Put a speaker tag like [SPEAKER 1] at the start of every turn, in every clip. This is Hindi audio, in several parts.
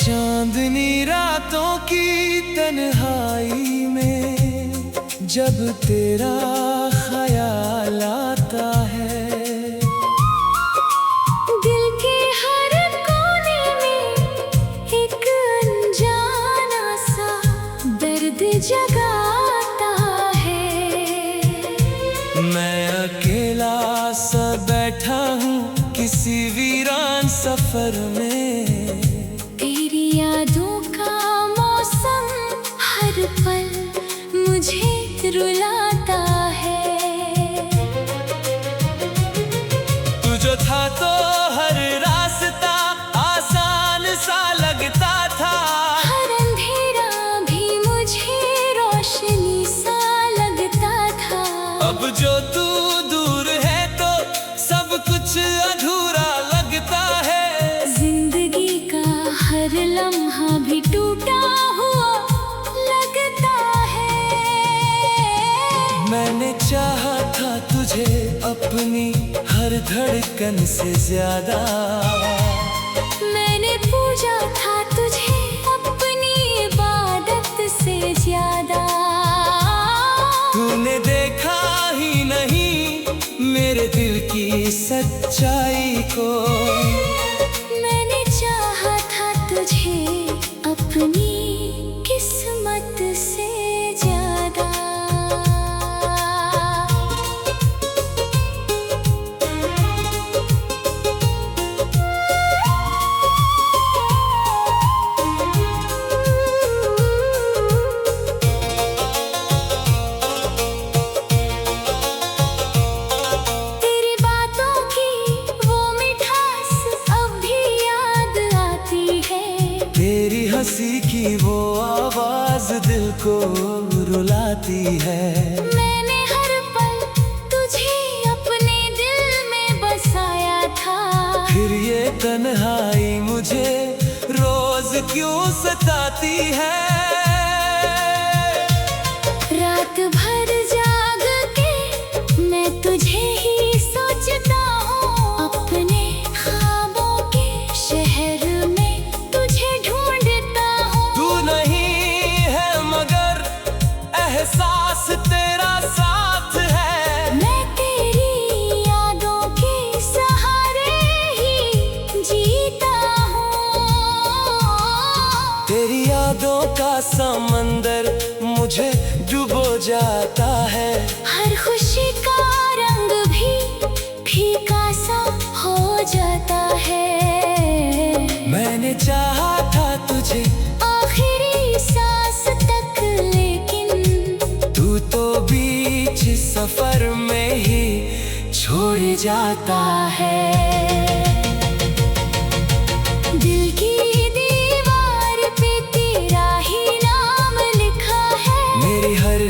[SPEAKER 1] चांदनी रातों की तन्हाई में जब तेरा ख्याल आता है,
[SPEAKER 2] दिल के हर कोने में एक अनजाना सा दर्द जगाता है।
[SPEAKER 1] मैं अकेला सा बैठा हूँ किसी वीरान सफर में,
[SPEAKER 2] तेरी यादों का मौसम हर पल मुझे रुलाता है।
[SPEAKER 1] तू जो था तो हर रास्ता आसान सा लगता था,
[SPEAKER 2] हर अंधेरा भी मुझे रोशनी सा लगता था।
[SPEAKER 1] अब जो तू दूर है तो सब कुछ अधूरा लगता है।
[SPEAKER 2] जिंदगी का हर लम्हा भी टूटा हुआ लगता है।
[SPEAKER 1] मैंने चाहा था तुझे अपनी हर धड़कन से ज्यादा,
[SPEAKER 2] मैंने पूजा था तुझे अपनी इबादत से ज्यादा।
[SPEAKER 1] तूने देखा ही नहीं मेरे दिल की सच्चाई को,
[SPEAKER 2] मैंने चाहा था तुझे अपनी किस्मत से ज्यादा। तेरी बातों की वो मिठास अब भी याद आती है,
[SPEAKER 1] तेरी हंसी की वो आवाज दिल को रुलाती है।
[SPEAKER 2] मैंने हर पल तुझे अपने दिल में बसाया था।
[SPEAKER 1] फिर ये तन्हाई मुझे रोज क्यों सताती है।
[SPEAKER 2] रात भर जाग के मैं तुझे ही सोचता हूँ, अपने ख्वाबों के शहर में तुझे ढूंढता हूँ।
[SPEAKER 1] तू नहीं है मगर एहसास तेरा साथ है,
[SPEAKER 2] मैं तेरी यादों के सहारे ही जीता हूँ।
[SPEAKER 1] तेरी यादों का समंदर मुझे डुबो जाता है।
[SPEAKER 2] हर खुशी का रंग भी फीका सा हो जाता है।
[SPEAKER 1] मैंने चाहा था तुझे
[SPEAKER 2] आखिरी सांस तक, लेकिन
[SPEAKER 1] तू तो बीच सफर में ही छोड़ जाता है।
[SPEAKER 2] दिल की दीवार पे तेरा ही नाम लिखा है,
[SPEAKER 1] मेरी हर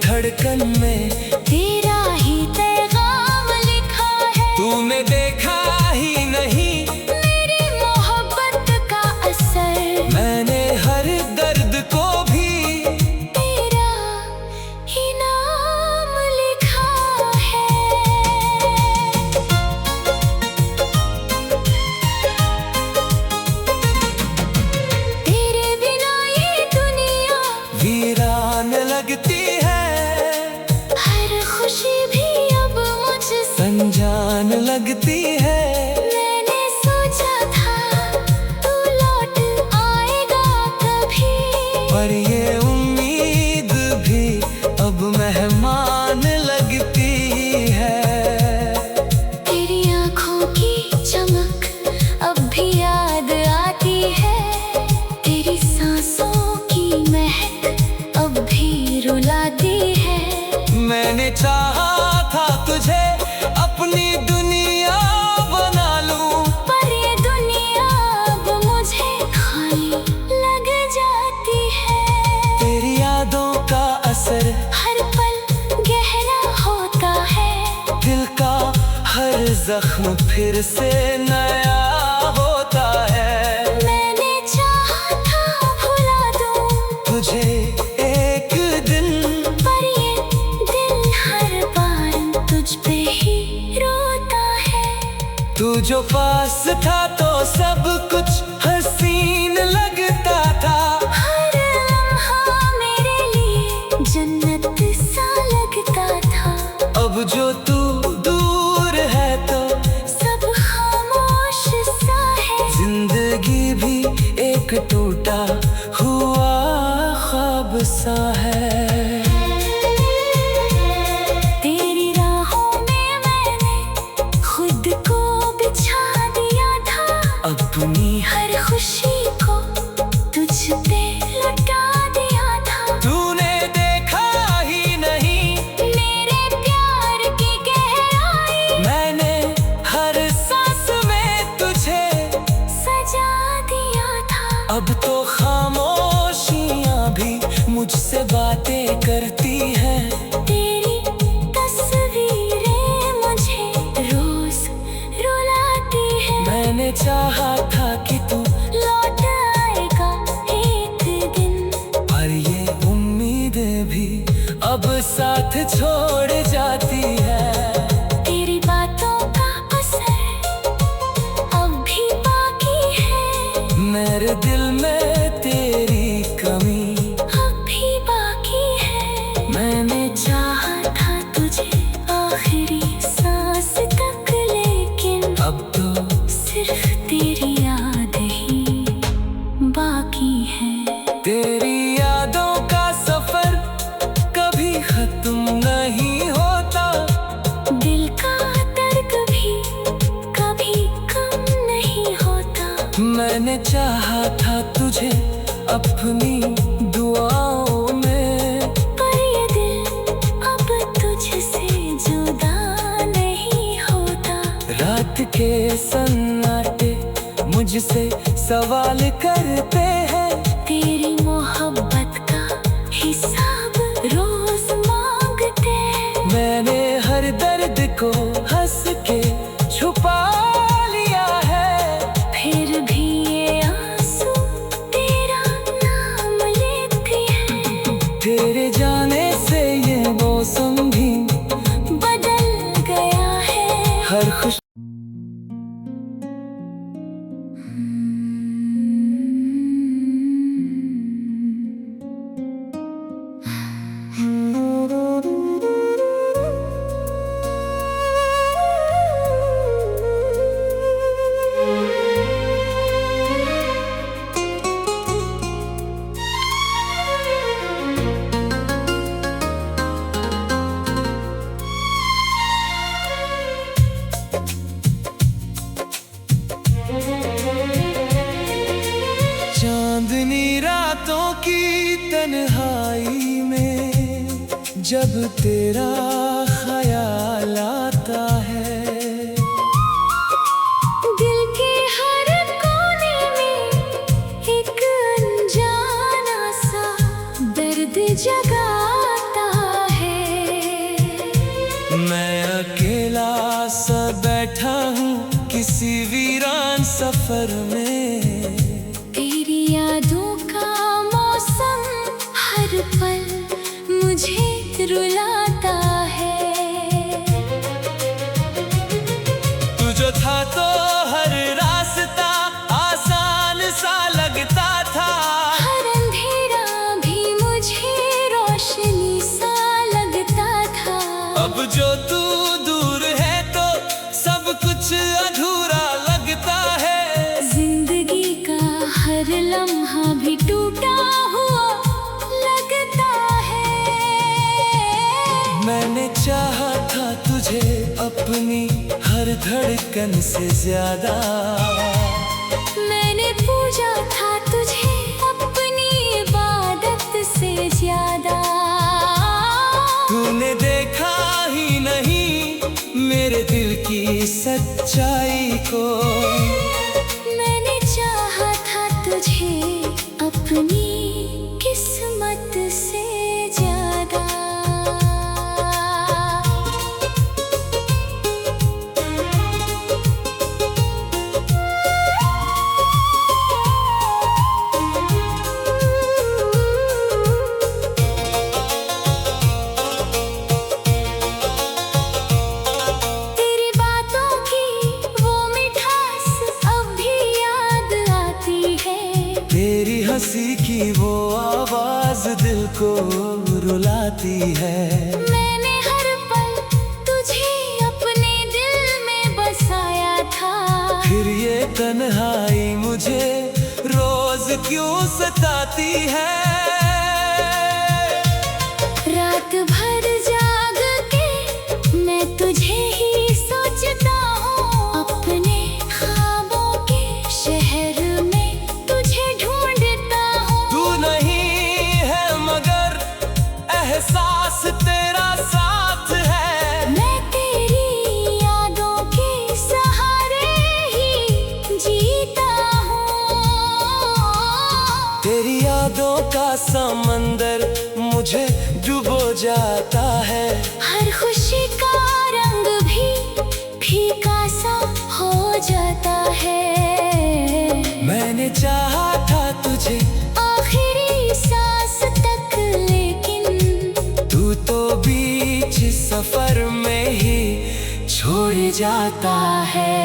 [SPEAKER 1] धड़कन में
[SPEAKER 2] तेरा ही पैगाम लिखा है।
[SPEAKER 1] तूने देखा ही नहीं
[SPEAKER 2] मेरी मोहब्बत का असर,
[SPEAKER 1] मैंने हर दर्द को भी
[SPEAKER 2] तेरा ही नाम लिखा है। तेरे बिना ये दुनिया
[SPEAKER 1] वीरान लगती है,
[SPEAKER 2] हर खुशी भी अब मुझसे
[SPEAKER 1] अनजान लगती है।
[SPEAKER 2] मैंने सोचा था तू लौट आएगा कभी,
[SPEAKER 1] पर ये उम्मीद भी अब मेहमान लगती है।
[SPEAKER 2] तेरी आँखों की चमक अब भी याद आती है, तेरी सांसों की महक अब भी रुलाती है।
[SPEAKER 1] मैंने चाहा था तुझे अपनी दुनिया जख्म फिर से नया होता है।
[SPEAKER 2] मैंने चाहा था भुला दूं
[SPEAKER 1] तुझे एक दिन,
[SPEAKER 2] पर ये दिल हर बार तुझ पे ही रोता है।
[SPEAKER 1] तू जो पास था तो सब कुछ हसीन लगता था।
[SPEAKER 2] हर लम्हा मेरे लिए जन्नत सा लगता था।
[SPEAKER 1] अब जो तू दूर है तो
[SPEAKER 2] सब खामोश सा है।
[SPEAKER 1] जिंदगी भी एक टूटा हुआ ख्वाब सा है।
[SPEAKER 2] तेरी राहों में मैंने खुद को बिछा दिया था।
[SPEAKER 1] अपनी
[SPEAKER 2] हर खुशी को तुझ पे लुटा दिया था।
[SPEAKER 1] तूने देखा ही नहीं
[SPEAKER 2] मेरे प्यार की गहराई,
[SPEAKER 1] मैंने हर सांस में तुझे
[SPEAKER 2] सजा दिया था।
[SPEAKER 1] अब तो खामोशियां भी मुझसे बातें करती हैं।
[SPEAKER 2] तेरी तस्वीरें मुझे रोज रुलाती है।
[SPEAKER 1] मैंने चाहा था कि तू
[SPEAKER 2] लौट आएगा एक दिन,
[SPEAKER 1] पर ये उम्मीदें भी अब साथ छोड़ जाती है।
[SPEAKER 2] तेरी बातों का असर अब भी बाकी है।
[SPEAKER 1] मेरे दिल में तेरी कमी
[SPEAKER 2] अब भी बाकी है। मैंने चाहा था तुझे आखिरी सांस तक, लेकिन
[SPEAKER 1] अब तो
[SPEAKER 2] सिर्फ तेरी याद ही बाकी है।
[SPEAKER 1] तेरी यादों का सफर कभी खत्म नहीं होता।
[SPEAKER 2] दिल का दर्द भी कभी कम नहीं होता।
[SPEAKER 1] मैंने चाहा था तुझे अपनी दुआओं में,
[SPEAKER 2] पर ये दिल अब तुझसे जुदा नहीं होता।
[SPEAKER 1] रात के सन्नाटे मुझसे सवाल करते हैं।
[SPEAKER 2] तेरी मोहब्बत का हिसाब रोज मांगते हैं।
[SPEAKER 1] मैंने हर दर्द को हंस के छुपा लिया है।
[SPEAKER 2] फिर भी ये आंसू तेरा नाम लेते हैं।
[SPEAKER 1] तेरे जाने से ये मौसम भी
[SPEAKER 2] बदल गया है।
[SPEAKER 1] हर खुश चांदनी रातों की तन्हाई में जब तेरा ख्याल आता है।
[SPEAKER 2] दिल के हर कोने में एक अनजाना सा दर्द जगाता है।
[SPEAKER 1] मैं अकेला सा बैठा हूँ किसी वीरान सफर में।
[SPEAKER 2] तेरी यादों का मौसम हर पल मुझे रुलाता है।
[SPEAKER 1] तू जो था तो हर रास्ता आसान सा लगता था।
[SPEAKER 2] हर अंधेरा भी मुझे रोशनी सा लगता था।
[SPEAKER 1] अब जो तू दूर है तो सब कुछ अधूरा लगता है।
[SPEAKER 2] जिंदगी का हर लम्हा भी टूटा हुआ लगता है।
[SPEAKER 1] मैंने चाहा था तुझे अपनी हर धड़कन से ज्यादा।
[SPEAKER 2] मैंने पूजा था तुझे अपनी इबादत से ज्यादा।
[SPEAKER 1] तूने देखा ही नहीं मेरे दिल की सच्चाई को।
[SPEAKER 2] मैंने चाहा था तुझे अपनी किस्मत से ज्यादा।
[SPEAKER 1] को रुलाती है।
[SPEAKER 2] मैंने हर पल तुझे अपने दिल में बसाया था।
[SPEAKER 1] फिर ये तन्हाई मुझे रोज क्यों सताती है।
[SPEAKER 2] रात भर जाग के मैं तुझे ही सोचता हूँ। अपने ख्वाबों के शहर में तुझे ढूंढता हूँ।
[SPEAKER 1] तू नहीं है मगर एहसास तेरा साथ है।
[SPEAKER 2] मैं तेरी यादों के सहारे ही जीता हूँ।
[SPEAKER 1] तेरी यादों का समंदर मुझे डुबो जाता है।
[SPEAKER 2] हर खुशी का रंग भी फीका सा हो जाता है।
[SPEAKER 1] मैंने चाहा था तुझे
[SPEAKER 2] आखिरी सांस तक, लेकिन
[SPEAKER 1] तू तो बीच सफर में ही छोड़ जाता है।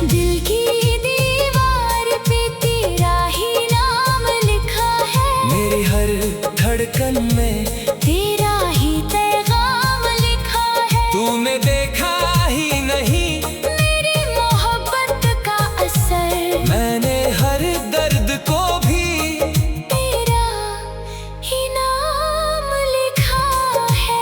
[SPEAKER 2] दिल की दीवार पे तेरा ही नाम लिखा है।
[SPEAKER 1] मेरी हर धड़कन में
[SPEAKER 2] तेरा ही पैगाम लिखा है।
[SPEAKER 1] तूने देखा ही नहीं
[SPEAKER 2] मेरी मोहब्बत का असर।
[SPEAKER 1] मैंने हर दर्द को भी
[SPEAKER 2] तेरा ही नाम लिखा है।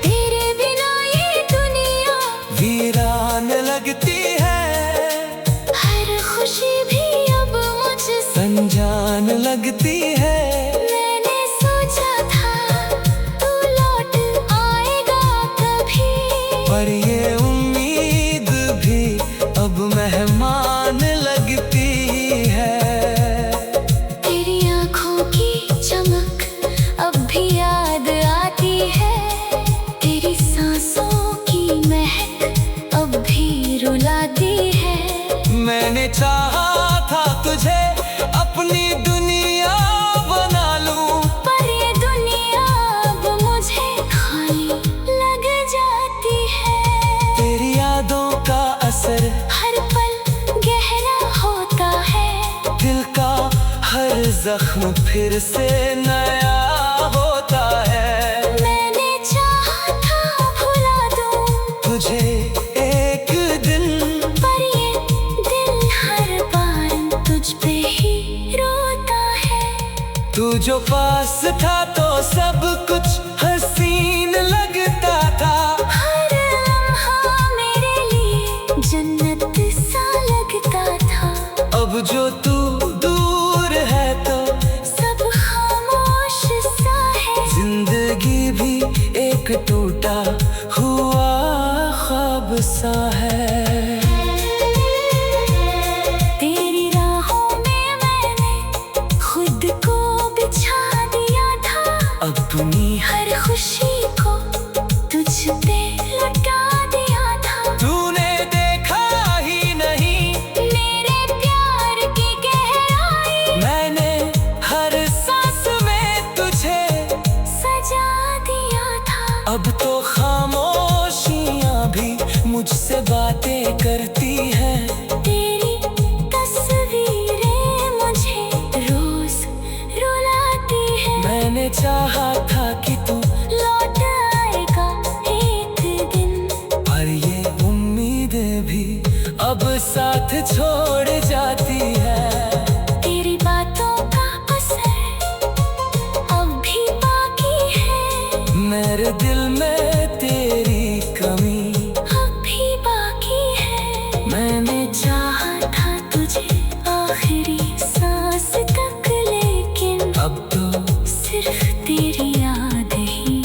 [SPEAKER 2] तेरे बिना ये दुनिया
[SPEAKER 1] वीरान लगती है।
[SPEAKER 2] हर खुशी भी अब मुझसे
[SPEAKER 1] अनजान लगती है।
[SPEAKER 2] मैंने सोचा था तू लौट आएगा कभी।
[SPEAKER 1] पर ये उम्मीद भी अब मेहमान लगती है।
[SPEAKER 2] तेरी आँखों की चमक अब भी याद आती है। तेरी सांसों की महक अब भी रुलाती है।
[SPEAKER 1] मैंने चाहा था तुझे अपनी दुनिया बना लूं।
[SPEAKER 2] पर ये दुनिया अब मुझे खाली लग जाती है।
[SPEAKER 1] तेरी यादों का असर
[SPEAKER 2] हर पल गहरा होता है।
[SPEAKER 1] दिल का हर जख्म फिर से नया होता है।
[SPEAKER 2] मैंने चाहा था भुला दूं
[SPEAKER 1] तुझे एक दिन,
[SPEAKER 2] पर ये दिल हर बार तुझ पे ही रोता है।
[SPEAKER 1] तू जो पास था तो सब कुछ हसीन लगता था।
[SPEAKER 2] हर लम्हा मेरे लिए जन्नत सा लगता था।
[SPEAKER 1] अब जो तू दूर है तो
[SPEAKER 2] सब खामोश सा है।
[SPEAKER 1] जिंदगी भी एक टूटा हुआ ख्वाब सा है।
[SPEAKER 2] तेरी राहों में मैंने खुद को बिछा दिया था।
[SPEAKER 1] अपनी
[SPEAKER 2] हर खुशी को तुझ पे लुटा दिया था।
[SPEAKER 1] तूने देखा ही नहीं
[SPEAKER 2] मेरे प्यार की गहराई।
[SPEAKER 1] मैंने हर सांस में तुझे
[SPEAKER 2] सजा दिया था।
[SPEAKER 1] अब तो खामोशियां भी मुझसे बातें करती हैं।
[SPEAKER 2] तेरी तस्वीरें मुझे रोज रुलाती है।
[SPEAKER 1] मैंने चाहा था कि तू
[SPEAKER 2] लौट आएगा एक दिन।
[SPEAKER 1] पर ये उम्मीदें भी अब साथ छोड़ जाती है।
[SPEAKER 2] तेरी बातों का असर अब भी बाकी है।
[SPEAKER 1] मेरे दिल में तेरी कमी
[SPEAKER 2] अब भी बाकी है। मैंने चाहा था तुझे आखिरी सांस तक, लेकिन
[SPEAKER 1] अब तो
[SPEAKER 2] सिर्फ तेरी याद ही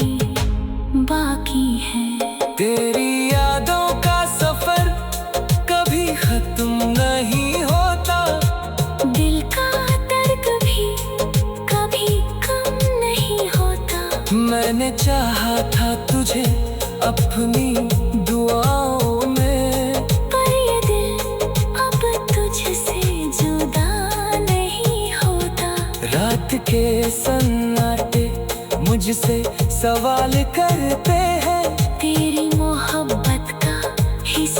[SPEAKER 2] बाकी है।
[SPEAKER 1] तेरी यादों का सफर कभी खत्म नहीं होता।
[SPEAKER 2] दिल का दर्द भी कभी कम नहीं होता।
[SPEAKER 1] मैंने चाहा था तुझे अपनी दुआओं में,
[SPEAKER 2] पर ये दिल अब तुझसे जुदा नहीं होता।
[SPEAKER 1] रात के सन्नाटे मुझसे सवाल करते हैं।
[SPEAKER 2] तेरी मोहब्बत का हिस्सा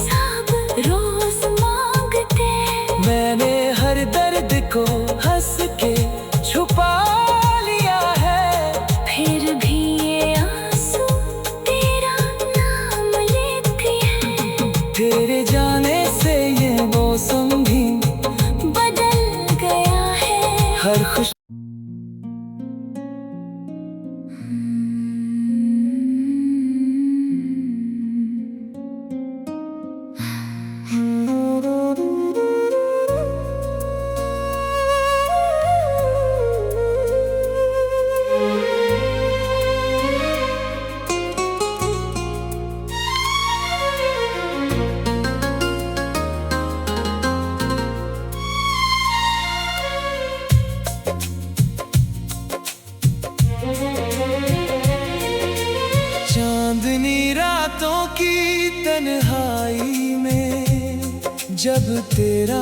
[SPEAKER 1] रातों की तन्हाई में जब तेरा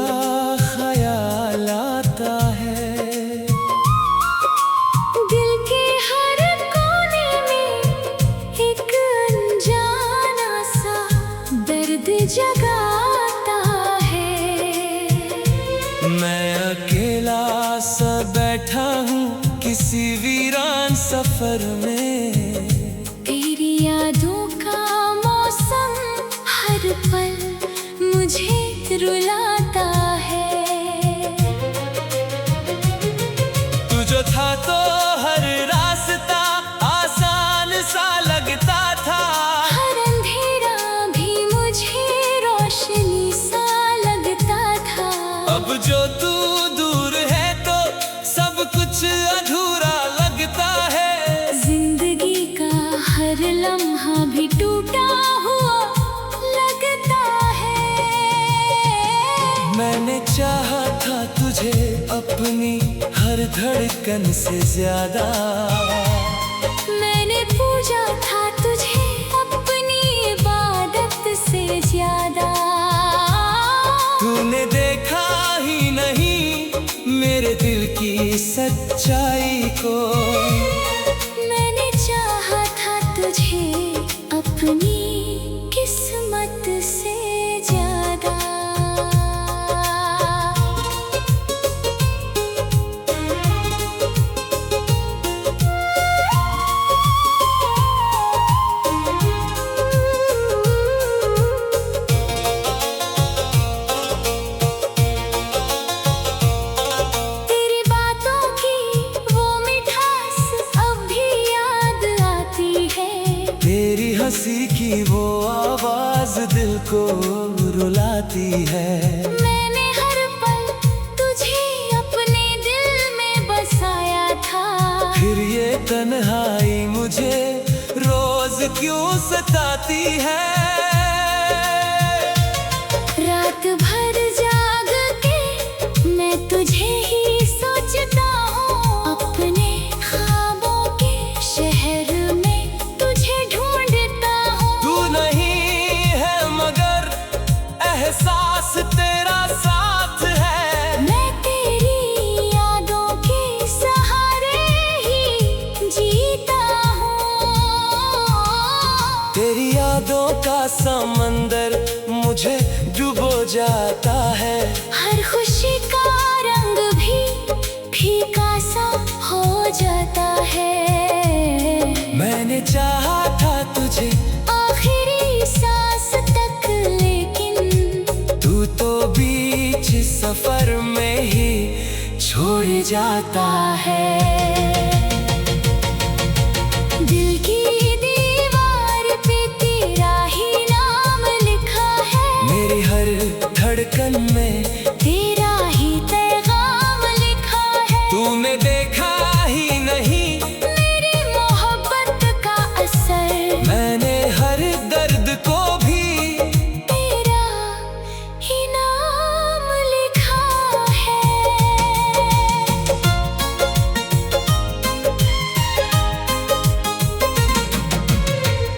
[SPEAKER 1] ख्याल आता है,
[SPEAKER 2] दिल के हर कोने में एक अनजाना सा दर्द जगाता है।
[SPEAKER 1] मैं अकेला सा बैठा हूँ किसी वीरान सफर में,
[SPEAKER 2] तेरी यादों का मौसम हर पल मुझे रुलाता है।
[SPEAKER 1] तू जो था तो हर रास्ता आसान सा लगता था,
[SPEAKER 2] हर अंधेरा भी मुझे रोशनी सा लगता था।
[SPEAKER 1] अब जो तू दूर है तो सब कुछ अधूरा लगता है।
[SPEAKER 2] जिंदगी का हर लम्हा भी टूटा हुआ लगता है।
[SPEAKER 1] मैंने चाहा था तुझे अपनी हर धड़कन से ज्यादा,
[SPEAKER 2] मैंने पूजा था तुझे अपनी इबादत से ज्यादा।
[SPEAKER 1] तूने देखा ही नहीं मेरे दिल की सच्चाई को,
[SPEAKER 2] मैंने चाहा था तुझे अपनी किस्मत से ज्यादा। तेरी बातों की वो मिठास अब भी याद आती है,
[SPEAKER 1] तेरी हंसी की वो आवाज दिल को रुलाती है।
[SPEAKER 2] मैंने हर पल तुझे अपने दिल में बसाया था,
[SPEAKER 1] फिर ये तन्हाई मुझे रोज क्यों सताती है।
[SPEAKER 2] रात भर जाग के मैं तुझे ही सोचता हूँ, अपने ख्वाबों के शहर में तुझे ढूंढता हूँ।
[SPEAKER 1] तू नहीं है मगर एहसास तेरा साथ है,
[SPEAKER 2] मैं तेरी यादों के सहारे ही जीता हूँ।
[SPEAKER 1] तेरी यादों का समंदर मुझे डुबो जाता है।
[SPEAKER 2] हर खुशी का रंग भी फीका सा हो जाता है।
[SPEAKER 1] मैंने चाहा था तुझे
[SPEAKER 2] आखिरी सांस तक, लेकिन
[SPEAKER 1] तू तो बीच सफर में ही छोड़ जाता है।
[SPEAKER 2] दिल की दीवार पे तेरा ही नाम लिखा है,
[SPEAKER 1] मेरी हर धड़कन में
[SPEAKER 2] तेरा ही पैगाम लिखा है।
[SPEAKER 1] तूने देखा ही नहीं
[SPEAKER 2] मेरी मोहब्बत का असर,
[SPEAKER 1] मैंने हर दर्द को भी
[SPEAKER 2] तेरा ही नाम लिखा है।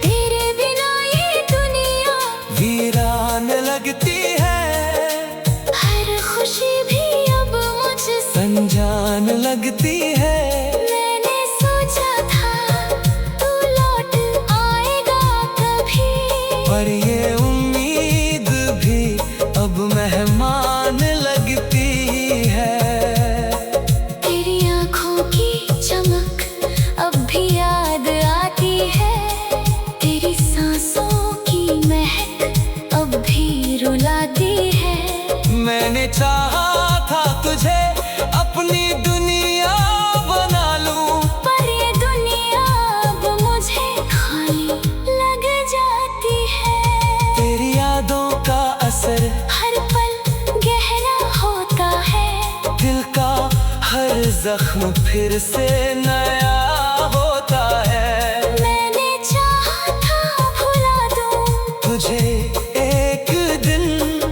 [SPEAKER 2] तेरे बिना ये दुनिया
[SPEAKER 1] वीरान लगती है,
[SPEAKER 2] हर खुशी भी अब मुझसे
[SPEAKER 1] अनजान लगती है।
[SPEAKER 2] मैंने सोचा था तू लौट आएगा कभी,
[SPEAKER 1] पर ये उम्मीद भी अब मेहमान लगती है।
[SPEAKER 2] तेरी आँखों की चमक अब भी याद आती है, तेरी सांसों की महक अब भी रुलाती है।
[SPEAKER 1] मैंने चाहा था तुझे अपनी दुनिया बना लूं,
[SPEAKER 2] पर ये दुनिया अब मुझे खाली लग जाती है।
[SPEAKER 1] तेरी यादों का असर
[SPEAKER 2] हर पल गहरा होता है,
[SPEAKER 1] दिल का हर जख्म फिर से नया होता है।
[SPEAKER 2] मैंने चाहा था भुला दूं
[SPEAKER 1] तुझे एक दिन,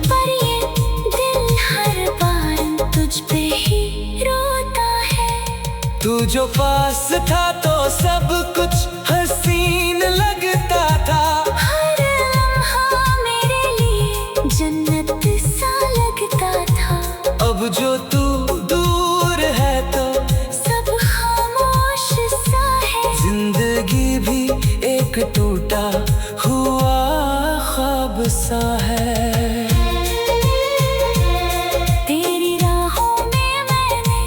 [SPEAKER 2] पर ये दिल हर बार तुझ पे ही रोता है।
[SPEAKER 1] तू जो पास था तो सब कुछ हसीन लगता था,
[SPEAKER 2] हर
[SPEAKER 1] जो तू दूर है तो
[SPEAKER 2] सब खामोश सा है।
[SPEAKER 1] जिंदगी भी एक टूटा हुआ ख्वाब सा है।
[SPEAKER 2] तेरी राहों में मैंने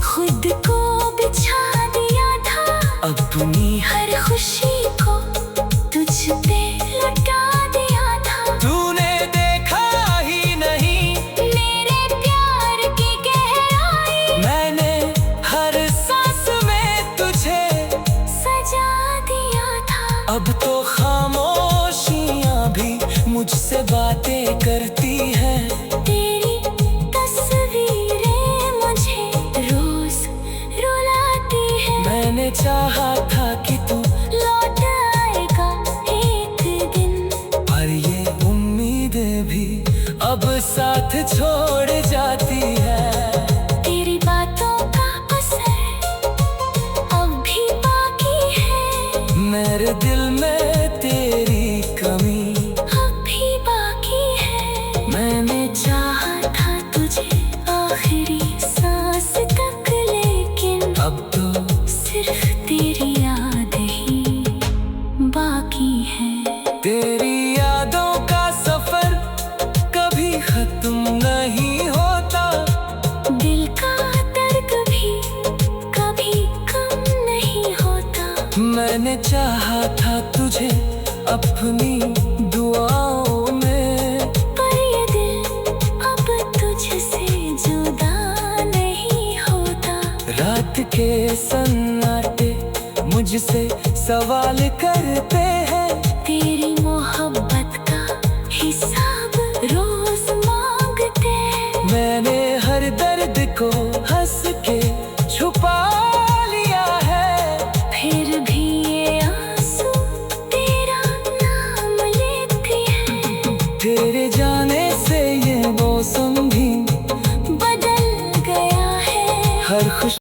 [SPEAKER 2] खुद को बिछा दिया था।
[SPEAKER 1] अपनी
[SPEAKER 2] हर खुशी को तुझ पे लुटा दिया था।
[SPEAKER 1] तूने देखा ही नहीं
[SPEAKER 2] मेरे प्यार की गहराई।
[SPEAKER 1] मैंने हर सांस में तुझे
[SPEAKER 2] सजा दिया था।
[SPEAKER 1] अब तो खामोशियां भी मुझसे बातें करती हैं।
[SPEAKER 2] तेरी तस्वीरें मुझे रोज रुलाती है।
[SPEAKER 1] मैंने चाहा था कि तू
[SPEAKER 2] लौट आएगा एक दिन।
[SPEAKER 1] पर ये उम्मीदें भी अब साथ छोड़ जाती है।
[SPEAKER 2] तेरी बातों का असर अब भी बाकी है।
[SPEAKER 1] मेरे दिल में तेरी कमी
[SPEAKER 2] अब भी बाकी है। मैंने चाहा था तुझे आखिरी सांस तक, लेकिन
[SPEAKER 1] अब तो
[SPEAKER 2] सिर्फ तेरी याद ही बाकी है।
[SPEAKER 1] तेरी यादों का सफर कभी खत्म नहीं होता।
[SPEAKER 2] दिल का दर्द भी कभी कम नहीं होता।
[SPEAKER 1] मैंने चाहा था तुझे अपनी दुआओं में,
[SPEAKER 2] पर ये दिल अब तुझसे जुदा नहीं होता।
[SPEAKER 1] रात के सन्नाटे मुझसे सवाल करते हैं।
[SPEAKER 2] तेरी मोहब्बत का हिसाब रोज मांगते हैं।
[SPEAKER 1] मैंने हर दर्द को हंस के छुपा लिया है।
[SPEAKER 2] फिर भी ये आंसू तेरा नाम लेते हैं।
[SPEAKER 1] तेरे जाने से ये मौसम भी
[SPEAKER 2] बदल गया है।
[SPEAKER 1] हर खुश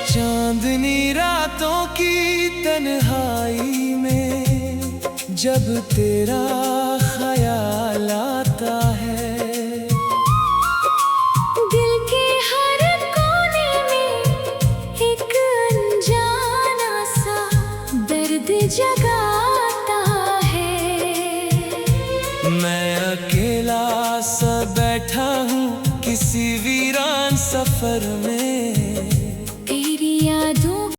[SPEAKER 1] चांदनी रातों की तन्हाई में जब तेरा ख्याल आता है।
[SPEAKER 2] दिल के हर कोने में एक अनजाना सा दर्द जगाता है।
[SPEAKER 1] मैं अकेला सा बैठा हूँ किसी वीरान सफर में।